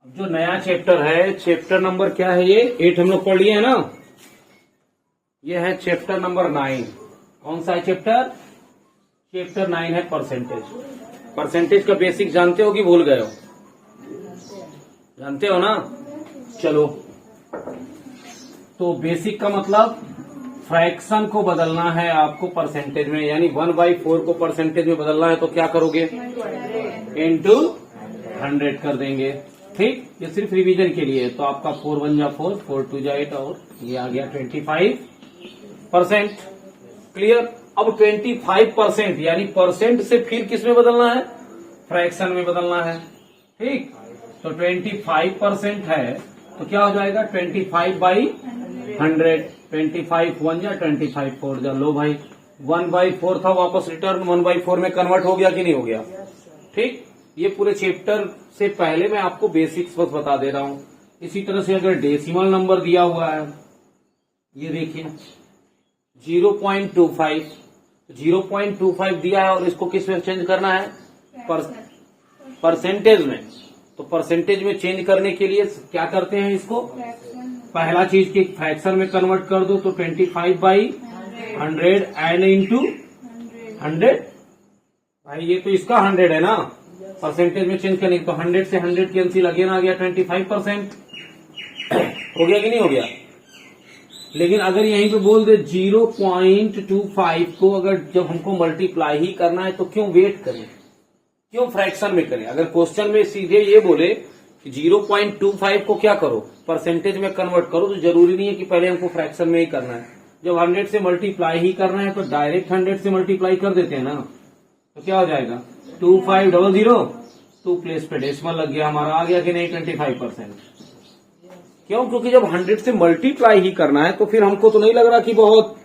अब जो नया चैप्टर है, चैप्टर नंबर क्या है? ये 8 हम लोग पढ़ लिए है ना। ये है चैप्टर नंबर 9। कौन सा है चैप्टर? चैप्टर 9 है परसेंटेज। परसेंटेज का बेसिक जानते हो कि भूल गए हो? जानते हो ना? चलो, तो बेसिक का मतलब फ्रैक्शन को बदलना है आपको परसेंटेज में, यानी 1/4 को परसेंटेज में बदलना है तो क्या करोगे? इंटू 100 कर देंगे। ठीक, ये सिर्फ रिवीजन के लिए है। तो आपका 4 1 जा 4, 4 2 जा 8 और ये आ गया 25%। क्लियर? अब 25% यानी परसेंट से फिर किस में बदलना है? फ्रैक्शन में बदलना है। ठीक, तो 25% है तो क्या हो जाएगा? 25/100। 25 1 जा 25 4 जा। लो भाई, 1/4 था, वापस रिटर्न 1/4 में कन्वर्ट हो गया कि नहीं हो गया? ठीक, ये पूरे चैप्टर से पहले मैं आपको बेसिक्स बस बता दे रहा हूं। इसी तरह से अगर डेसिमल नंबर दिया हुआ है, ये देखिए 0.25, 0.25 दिया है और इसको किस में चेंज करना है? परसेंटेज में। तो परसेंटेज में चेंज करने के लिए क्या करते हैं? इसको पहला चीज के फ्रैक्शन में कन्वर्ट कर दो, तो 25/100 एंड इंटू 100। भाई ये तो इसका 100 है ना, परसेंटेज में चेंज करने, तो 100 से 100 कैंसिल, अगेन आ गया 25%। हो गया कि नहीं हो गया? लेकिन अगर यहीं पे बोल दे 0.25 को अगर जब हमको मल्टीप्लाई ही करना है तो क्यों वेट करें, क्यों फ्रैक्शन में करें? अगर क्वेश्चन में सीधे ये बोले कि 0.25 को क्या करो? परसेंटेज में कन्वर्ट करो, तो जरूरी नहीं है कि पहले हमको फ्रैक्शन में ही करना है। जब 100 से मल्टीप्लाई ही करना है तो डायरेक्ट 100 से मल्टीप्लाई कर देते हैं ना, तो क्या हो जाएगा? 2500, 2 प्लेस पे डेसिमल लग गया, हमारा आ गया कि नहीं 25%। क्यों? क्योंकि जब 100 से मल्टीप्लाई ही करना है तो फिर हमको तो नहीं लग रहा कि बहुत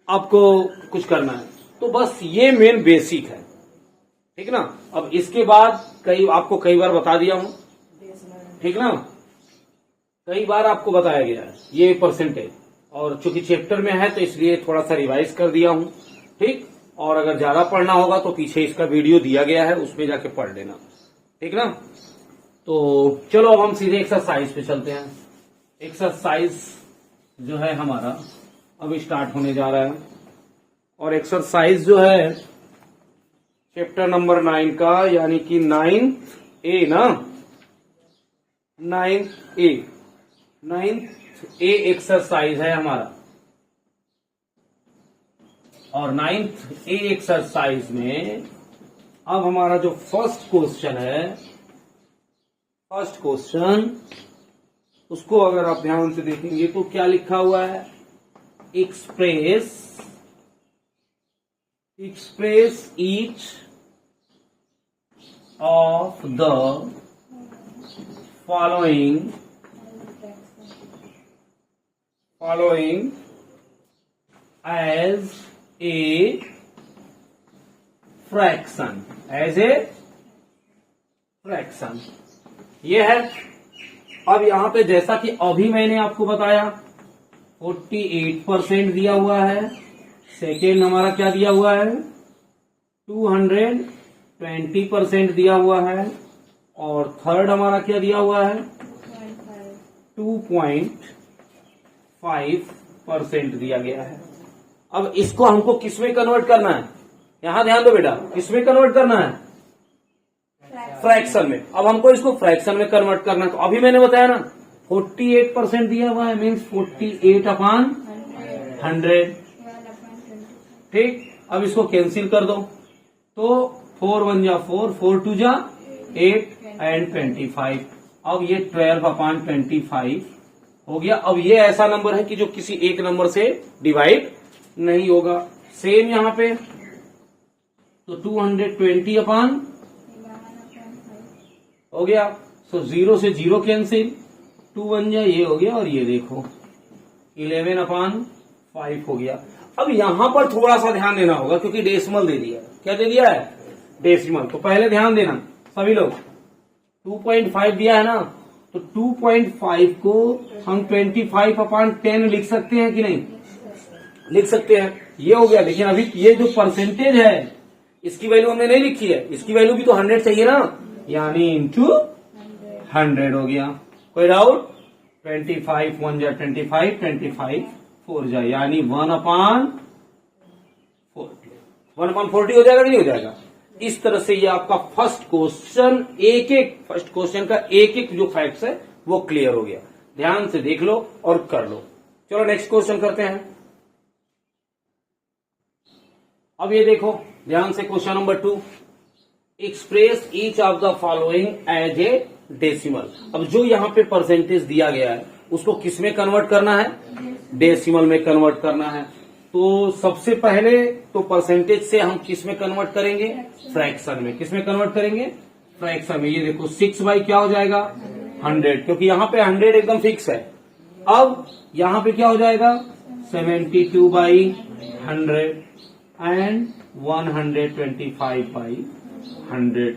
आपको कुछ करना है। तो बस ये मेन बेसिक है, ठीक ना। अब इसके बाद आपको कई बार बता दिया हूं, ठीक ना, कई बार आपको बताया गया है ये परसेंटेज, और चूंकि चैप्टर में है तो इसलिए थोड़ा सा रिवाइज कर दिया हूं। ठीक, और अगर ज्यादा पढ़ना होगा तो पीछे इसका वीडियो दिया गया है, उसमें जाके पढ़ लेना, ठीक ना। तो चलो अब हम सीधे एक्सरसाइज पे चलते हैं। एक्सरसाइज जो है हमारा अब स्टार्ट होने जा रहा है, और एक्सरसाइज जो है चैप्टर नंबर 9 का, यानी कि 9A ना, 9A एक्सरसाइज है हमारा। और 9A एक्सरसाइज में अब हमारा जो फर्स्ट क्वेश्चन है, फर्स्ट क्वेश्चन उसको अगर आप ध्यान से देखेंगे तो क्या लिखा हुआ है? Express each of the following as a fraction, ये है। अब यहां पे जैसा कि अभी मैंने आपको बताया 48% दिया हुआ है, सेकेंड हमारा क्या दिया हुआ है? 220% दिया हुआ है, और थर्ड हमारा क्या दिया हुआ है? 2.5% दिया गया है। अब इसको हमको किसमें कन्वर्ट करना है? यहां ध्यान दो बेटा, किसमें कन्वर्ट करना है? फ्रैक्शन में। अब हमको इसको फ्रैक्शन में कन्वर्ट करना है, तो अभी मैंने बताया ना 48% दिया हुआ है, मीन्स 48/100। ठीक, अब इसको कैंसिल कर दो, तो 4 1 जा 4, 4 2 जा 8 एंड 25। अब ये 12/25 हो गया। अब ये ऐसा नंबर है कि जो किसी एक नंबर से डिवाइड नहीं होगा। सेम यहां पे तो 220 हो गया, सो 0 से 0 कैंसिल, 2 1 जा ये हो गया, और ये देखो 11/5 हो गया। अब यहां पर थोड़ा सा ध्यान देना होगा, क्योंकि डेसिमल दे दिया। क्या दे दिया है? डेसिमल। तो पहले ध्यान देना सभी लोग, 2.5 दिया है ना, तो 2.5 को हम 25/10 लिख सकते हैं कि नहीं? लिख सकते हैं। ये हो गया। लेकिन अभी ये जो परसेंटेज है इसकी वैल्यू हमने नहीं लिखी है, इसकी वैल्यू भी तो 100 चाहिए ना, यानी इंटू 100 हो गया। कोई डाउट? 25 1 जा 25, 25 4 जा, यानी 1/40 1/40 हो जाएगा कि नहीं हो जाएगा? इस तरह से ये आपका फर्स्ट क्वेश्चन फर्स्ट क्वेश्चन का एक एक जो फैक्ट्स है वो क्लियर हो गया। ध्यान से देख लो और कर लो। चलो नेक्स्ट क्वेश्चन करते हैं। अब ये देखो ध्यान से, question number 2, express each of the following as a decimal. अब जो यहाँ पे परसेंटेज दिया गया है उसको किस में कन्वर्ट करना है? डेसिमल में कन्वर्ट करना है। तो सबसे पहले तो परसेंटेज से हम किस में कन्वर्ट करेंगे? फ्रैक्शन में। किस में कन्वर्ट करेंगे? फ्रैक्शन में। ये देखो 6 बाई क्या हो जाएगा? 100, क्योंकि यहाँ पे 100 एकदम फिक्स है। अब यहाँ पे क्या हो जाएगा? 72 बाई 100 एंड 125 बाई 100।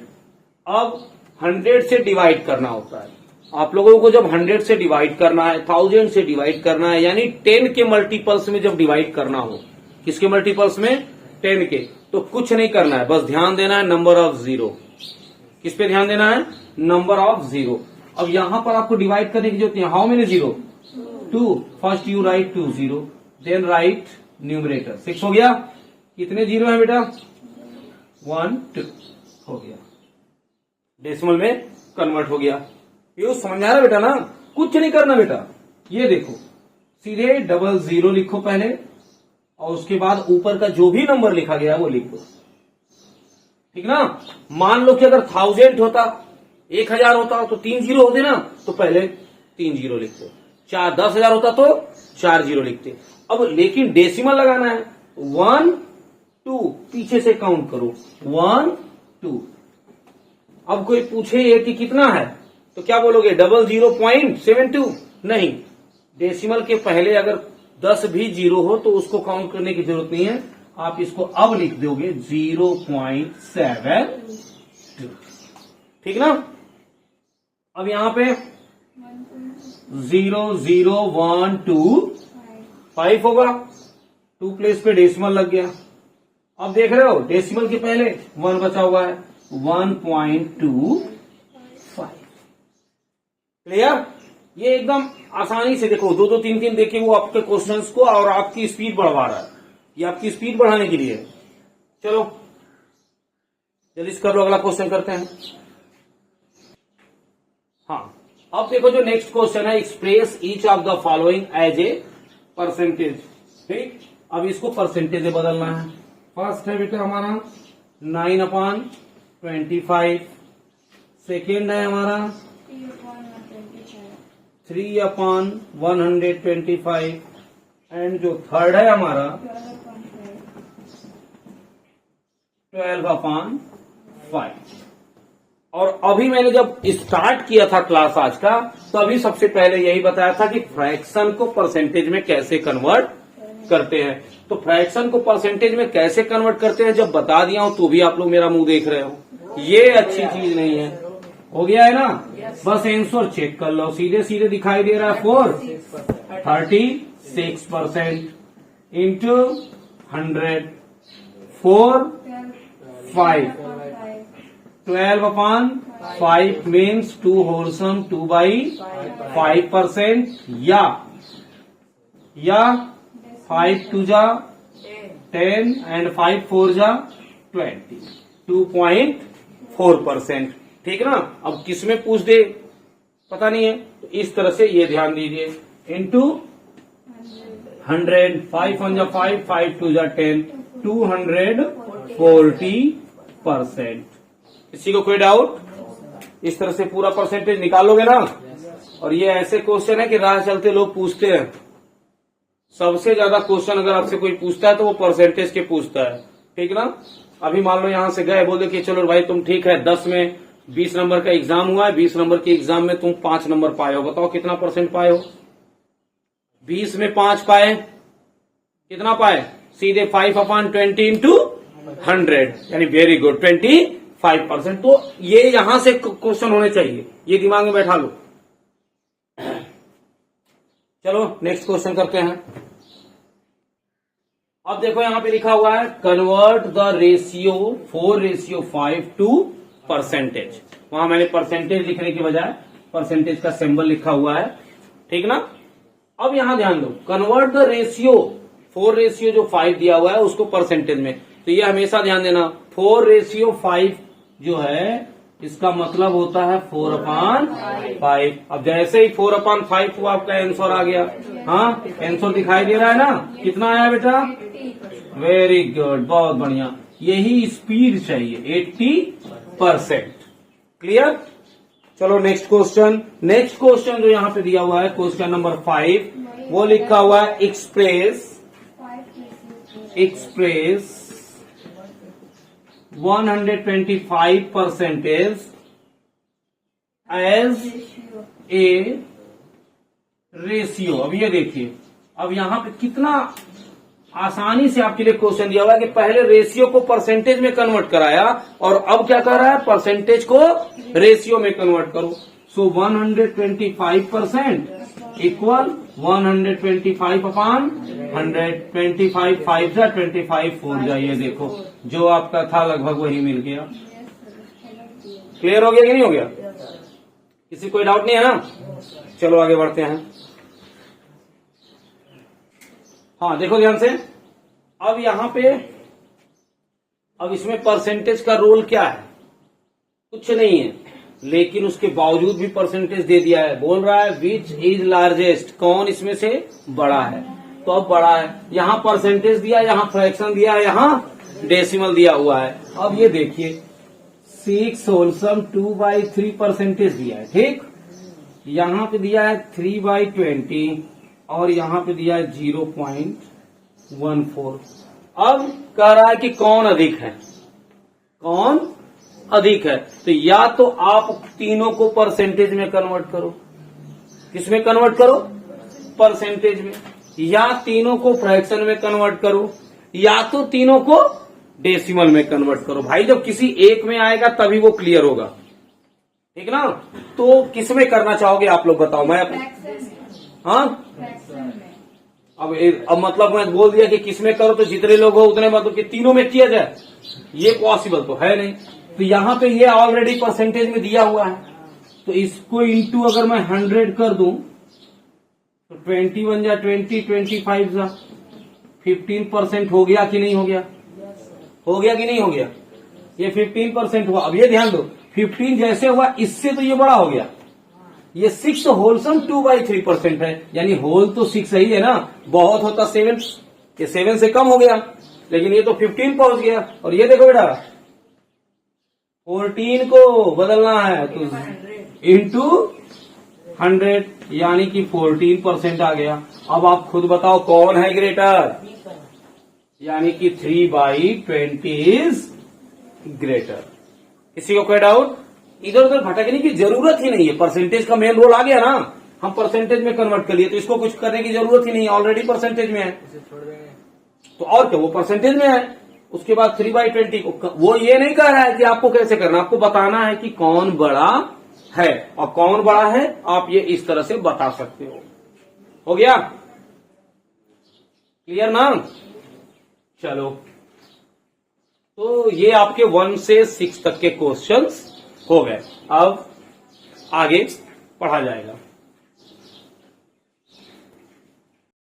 अब 100 से डिवाइड करना होता है। आप लोगों को जब 100 से डिवाइड करना है, 1000 से डिवाइड करना है, यानी 10 के मल्टीपल्स में जब डिवाइड करना हो, किसके मल्टीपल्स में? 10 के, तो कुछ नहीं करना है, बस ध्यान देना है नंबर ऑफ जीरो। किस पे ध्यान देना है? Number of zero. अब यहां पर आपको डिवाइड करने की जरूरत है। How many zero? 2। First you write 2 0, then write numerator 6 हो गया। कितने जीरो है बेटा? 1 2 हो गया, डेसिमल में कन्वर्ट हो गया। ये समझ आ रहा बेटा ना? कुछ नहीं करना बेटा। ये देखो सीधे 00 लिखो पहले, और उसके बाद ऊपर का जो भी नंबर लिखा गया वो लिखो, ठीक ना? मान लो कि अगर 1000 होता, 1000 होता तो 3 जीरो होते ना, तो पहले 3 जीरो लिखते। 10,000 होता तो 4 जीरो लिखते। अब लेकिन डेसिमल लगाना है, 1 2 पीछे से काउंट करो, 1 2। अब कोई पूछे ये कि कितना है, तो क्या बोलोगे? 00.72? नहीं, डेसिमल के पहले अगर 10 भी जीरो हो तो उसको काउंट करने की जरूरत नहीं है। आप इसको अब लिख दोगे 0.72, ठीक ना? अब यहां पे 0 0 1 2 5 होगा, 2 प्लेस पे डेसिमल लग गया। अब देख रहे हो डेसिमल के पहले 1 बचा हुआ है, 1.25। क्लियर? ये एकदम आसानी से देखो, 2 2 3 3 देखिए वो आपके क्वेश्चंस को, और आपकी स्पीड बढ़वा रहा है। ये आपकी स्पीड बढ़ाने के लिए। चलो जल्दी से कर लो, अगला क्वेश्चन करते हैं। हाँ, अब देखो जो नेक्स्ट क्वेश्चन है, express each of the following as a percentage. ठीक, अब इसको परसेंटेज में बदलना है। फर्स्ट है बेटा हमारा 9/25, सेकेंड है हमारा 3/125, एंड जो थर्ड है हमारा 12/5। और अभी मैंने जब स्टार्ट किया था क्लास आज का, तो अभी सबसे पहले यही बताया था कि फ्रैक्शन को परसेंटेज में कैसे कन्वर्ट करते हैं। तो फ्रैक्शन को परसेंटेज में कैसे कन्वर्ट करते हैं जब बता दिया हूं तो भी आप लोग मेरा मुंह देख रहे हो, ये अच्छी चीज नहीं है। हो गया है ना? बस आंसर चेक कर लो, सीधे सीधे दिखाई दे रहा है 36% इंटू 100, 4 5, 12/5 मीन्स 2 होलसम 2/5%, या 5 2 जा 10 एंड 5 4 जा 20, 2.4%। ठीक ना? अब किस में पूछ दे पता नहीं है, तो इस तरह से ये ध्यान दीजिए, इंटू 100, 5 1 जा 5, 5 2 जा 10, 240%। किसी को कोई डाउट? इस तरह से पूरा परसेंटेज निकालोगे ना। और ये ऐसे क्वेश्चन है कि राह चलते लोग पूछते हैं। सबसे ज्यादा क्वेश्चन अगर आपसे कोई पूछता है तो वो परसेंटेज के पूछता है, ठीक ना? अभी मान लो यहां से गए, बोले कि चलो भाई तुम ठीक है 10 में 20 नंबर का एग्जाम हुआ है, 20 नंबर के एग्जाम में तुम 5 नंबर पाए हो, बताओ कितना परसेंट पाए हो? 20 में 5 पाए, कितना पाए? सीधे 5/20 इंटू 100, यानी वेरी गुड 25%। तो ये यहां से क्वेश्चन होने चाहिए, ये दिमाग में बैठा लो। चलो नेक्स्ट क्वेश्चन करते हैं। अब देखो यहां पे लिखा हुआ है convert the ratio 4:5 to percentage. वहां मैंने परसेंटेज लिखने के बजाय परसेंटेज का सिंबल लिखा हुआ है, ठीक ना। अब यहां ध्यान दो, कन्वर्ट द रेशियो 4 जो 5 दिया हुआ है उसको परसेंटेज में। तो ये हमेशा ध्यान देना, 4:5 जो है इसका मतलब होता है 4/5। अब जैसे ही 4/5 हुआ आपका आंसर आ गया। हाँ, आंसर दिखाई दे रहा है ना, कितना आया बेटा? वेरी गुड, बहुत बढ़िया। यही स्पीड चाहिए, 80%। क्लियर? चलो नेक्स्ट क्वेश्चन। नेक्स्ट क्वेश्चन जो यहाँ पे दिया हुआ है क्वेश्चन नंबर 5, वो लिखा हुआ है एक्सप्रेस 125% एज ए रेशियो। अब ये देखिए, अब यहां पे कितना आसानी से आपके लिए क्वेश्चन दिया हुआ है कि पहले रेशियो को परसेंटेज में कन्वर्ट कराया और अब क्या कर रहा है, परसेंटेज को रेशियो में कन्वर्ट करो। सो 125% इक्वल 125/100, 25 5 जा 25 4 जा। ये देखो जो आपका था लगभग वही मिल गया। क्लियर हो गया कि नहीं हो गया? किसी कोई डाउट नहीं है ना? चलो आगे बढ़ते हैं। हाँ देखो ध्यान से, अब यहां पे अब इसमें परसेंटेज का रोल क्या है? कुछ नहीं है, लेकिन उसके बावजूद भी परसेंटेज दे दिया है। बोल रहा है विच इज लार्जेस्ट, कौन इसमें से बड़ा है। तो अब बड़ा है, यहां परसेंटेज दिया, यहां फ्रैक्शन दिया है, यहां डेसिमल दिया हुआ है। अब ये देखिए 6 होलसम 2/3 परसेंटेज दिया है, ठीक। यहां पे दिया है 3/20 और यहां पे दिया है 0.14। अब कह रहा है कि कौन अधिक है, कौन अधिक है। तो या तो आप तीनों को परसेंटेज में कन्वर्ट करो, किसमें कन्वर्ट करो? परसेंटेज में। या तीनों को फ्रैक्शन में कन्वर्ट करो, या तो तीनों को डेसिमल में कन्वर्ट करो। भाई जब किसी एक में आएगा तभी वो क्लियर होगा, ठीक ना। तो किस में करना चाहोगे आप लोग बताओ? मैं हाँ अब मतलब मैं बोल दिया कि किसमें करो, तो जितने लोग हो उतने मतलब कि तीनों में किया जाए, ये पॉसिबल तो है नहीं। तो यहाँ पे ये ऑलरेडी परसेंटेज में दिया हुआ है, तो इसको इंटू अगर मैं 100 कर दूं तो 21 जा 20, 25 जा 15% हो गया कि नहीं हो गया? हो गया कि नहीं हो गया? ये 15% हुआ। अब ये ध्यान दो, 15 जैसे हुआ इससे तो ये बड़ा हो गया। ये 6 होलसम 2/3% है, यानी होल तो 6 ही है ना, बहुत होता 7, ये 7 से कम हो गया, लेकिन ये तो 15 पहुंच गया। और ये देखो बेटा 14 को बदलना है तो इंटू 100, यानी कि 14% आ गया। अब आप खुद बताओ कौन है ग्रेटर, यानी कि 3/20 इज ग्रेटर। किसी को कोई डाउट? इधर उधर भटकने की जरूरत ही नहीं है, परसेंटेज का मेन रोल आ गया ना, हम परसेंटेज में कन्वर्ट कर लिए, तो इसको कुछ करने की जरूरत ही नहीं है, ऑलरेडी परसेंटेज में है। तो और क्या, वो परसेंटेज में है। उसके बाद 3/20 को वो ये नहीं कह रहा है कि आपको कैसे करना, आपको बताना है कि कौन बड़ा है, और कौन बड़ा है आप ये इस तरह से बता सकते हो गया? क्लियर ना? चलो, तो ये आपके 1 से 6 तक के क्वेश्चंस हो गए। अब आगे पढ़ा जाएगा।